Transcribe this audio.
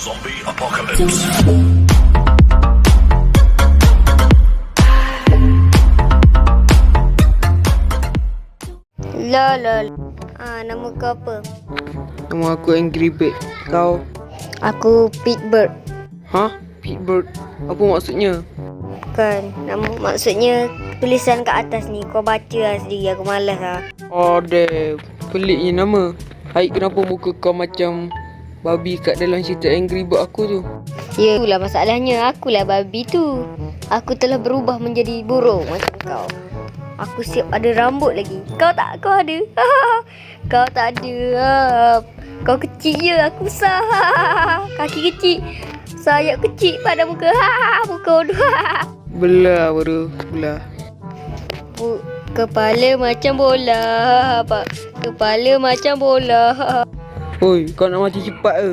Zombie apocalypse. Lol. Nama kau apa? Nama aku Angry Bird. Kau? Aku Pitbird. Ha? Pitbird? Apa maksudnya? Kan, maksudnya tulisan kat atas ni. Kau baca lah sendiri. Aku malas lah. Oh damn. Peliknya nama. Hai, kenapa muka kau macam babi kat dalam cerita Angry Bird aku tu? Ya, itulah masalahnya. Akulah babi tu. Aku telah berubah menjadi burung macam kau. Aku siap ada rambut lagi. Kau tak? Kau ada? Kau tak ada. Kau kecil je. Aku besar. Kaki kecil. Sayap kecil pada muka. Muka bodoh. Belah baru. Belah. Kepala macam bola. Pak. Kepala macam bola. Oi, kau nak mati cepat ke?